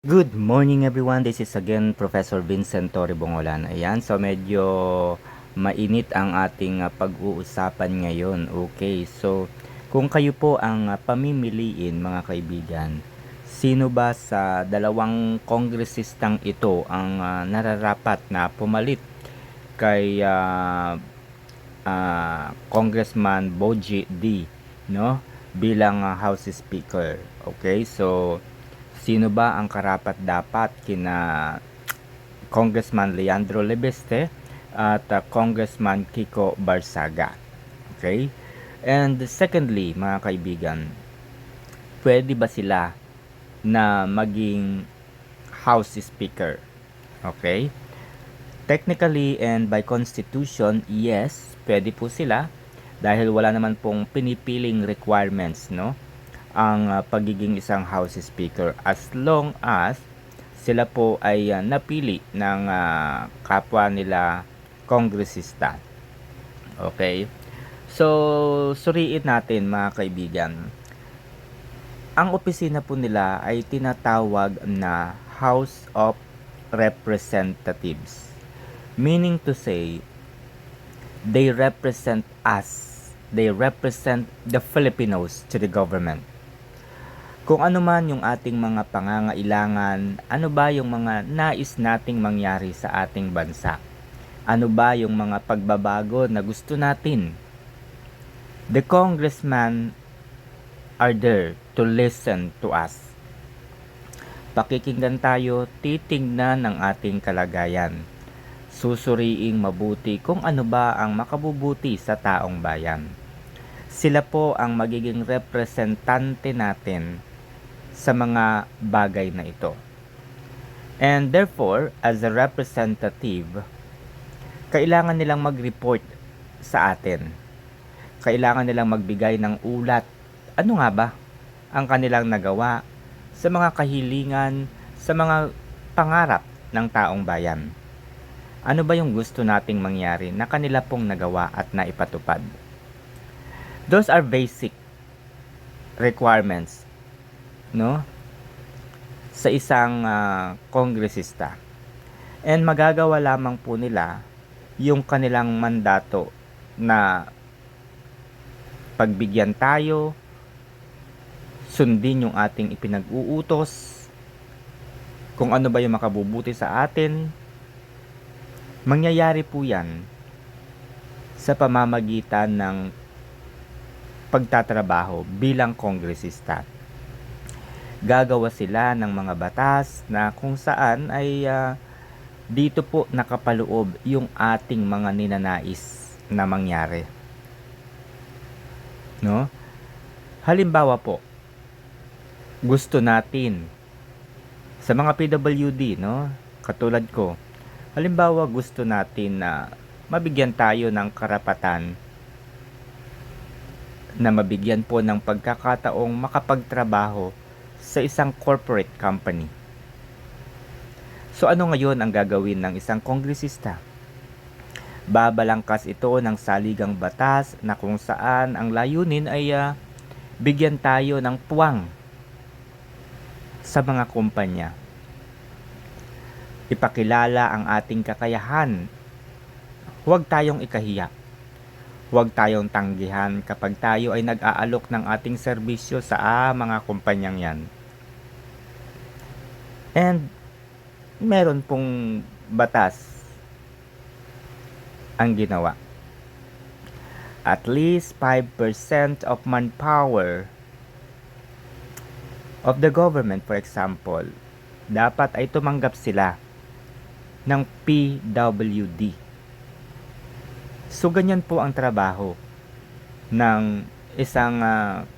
Good morning everyone. This is again Professor Vincent Torre Bongolan. Ayan, so medyo mainit ang ating pag-uusapan ngayon. Okay, so kung kayo po ang pamimiliin mga kaibigan, sino ba sa dalawang kongresistang ito ang nararapat na pumalit kay Congressman Boji D, no? Bilang House Speaker. Okay, so sino ba ang karapat-dapat kina Congressman Leandro Lebeste at Congressman Kiko Barsaga? Okay? And secondly, mga kaibigan, pwede ba sila na maging House Speaker? Okay? Technically and by constitution, yes, pwede po sila dahil wala naman pong pinipiling requirements, no? Ang pagiging isang House Speaker as long as sila po ay napili ng kapwa nila kongresista. Okay? So, suriin natin mga kaibigan. Ang opisina po nila ay tinatawag na House of Representatives. Meaning to say, they represent us. They represent the Filipinos to the government. Kung ano man yung ating mga pangangailangan, ano ba yung mga nais nating mangyari sa ating bansa? Ano ba yung mga pagbabago na gusto natin? The congressmen are there to listen to us. Pakikinggan tayo, titingnan ang ating kalagayan. Susuriing mabuti kung ano ba ang makabubuti sa taong bayan. Sila po ang magiging representante natin sa mga bagay na ito. And therefore, as a representative, kailangan nilang mag-report sa atin. Kailangan nilang magbigay ng ulat. Ano nga ba ang kanilang nagawa sa mga kahilingan, sa mga pangarap ng taong bayan? Ano ba yung gusto nating mangyari na kanila pong nagawa at naipatupad? Those are basic requirements, no, sa isang kongresista. And magagawa lamang po nila yung kanilang mandato na pagbigyan tayo, sundin yung ating ipinag-uutos, kung ano ba yung makabubuti sa atin. Mangyayari po yan sa pamamagitan ng pagtatrabaho bilang kongresista. Gagawa sila ng mga batas na kung saan ay dito po nakapaloob yung ating mga ninanais na mangyari. No? Halimbawa po, gusto natin sa mga PWD, no? Katulad ko, halimbawa gusto natin na mabigyan tayo ng karapatan na mabigyan po ng pagkakataong makapagtrabaho sa isang corporate company. So ano ngayon ang gagawin ng isang kongresista? Babalangkas ito ng saligang batas na kung saan ang layunin ay bigyan tayo ng puwang sa mga kumpanya. Ipakilala ang ating kakayahan. Huwag tayong ikahiya. Huwag tayong tanggihan kapag tayo ay nag-aalok ng ating serbisyo sa mga kumpanyang yan. And meron pong batas ang ginawa. At least 5% of manpower of the government, for example, dapat ay tumanggap sila ng PWD. So, ganyan po ang trabaho ng isang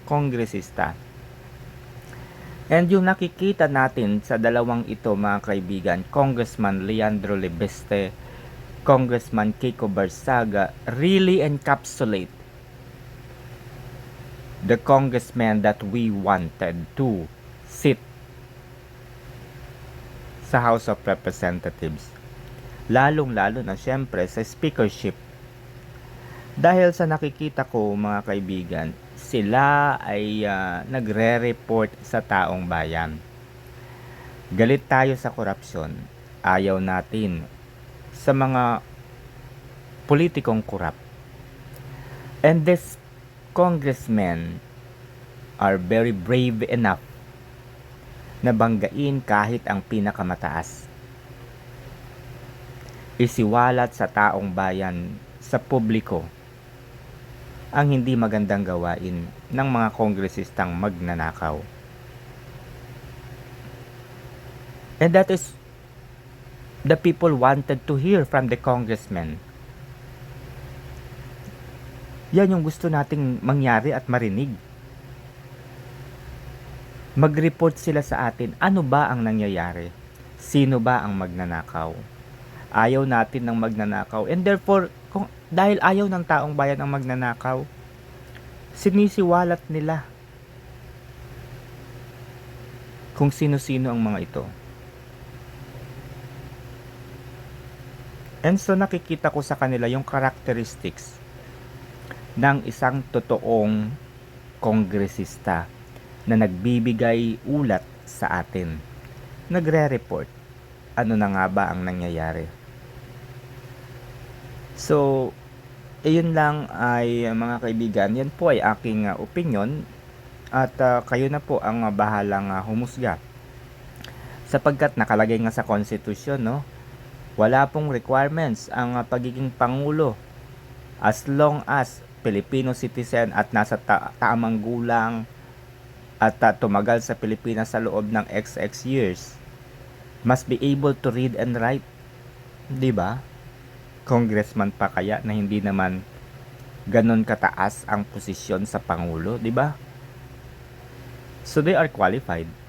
kongresista. And yung nakikita natin sa dalawang ito, mga kaibigan, Congressman Leandro Lebeste, Congressman Kiko Barsaga, really encapsulate the congressmen that we wanted to sit sa House of Representatives. Lalong-lalo na syempre sa speakership. Dahil sa nakikita ko, mga kaibigan, sila ay nagre-report sa taong bayan. Galit tayo sa korupsyon. Ayaw natin sa mga politikong korap. And these congressmen are very brave enough na banggain kahit ang pinakamataas. Isiwalat sa taong bayan, sa publiko, ang hindi magandang gawain ng mga kongresistang magnanakaw. And that is the people wanted to hear from the congressmen. Yan yung gusto nating mangyari at marinig. Mag-report sila sa atin, ano ba ang nangyayari? Sino ba ang magnanakaw? Ayaw natin ng magnanakaw. And therefore, dahil ayaw ng taong bayan ang magnanakaw, sinisiwalat nila kung sino-sino ang mga ito. And so nakikita ko sa kanila yung characteristics ng isang totoong kongresista na nagbibigay ulat sa atin. Nagre-report. Ano na nga ba ang nangyayari? So, iyon lang ay mga kaibigan. Yan po ay aking opinion at kayo na po ang bahalang humusga. Sapagkat nakalagay nga sa konstitusyon, no? Wala pong requirements ang pagiging pangulo as long as Filipino citizen at nasa tamang gulang at tumagal sa Pilipinas sa loob ng XX years, must be able to read and write. 'Di ba? Congressman pa kaya na hindi naman ganon kataas ang posisyon sa pangulo, 'di ba? So they are qualified.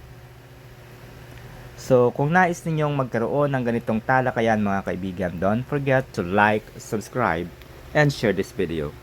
So, kung nais ninyong magkaroon ng ganitong talakayan mga kaibigan, don't forget to like, subscribe, and share this video.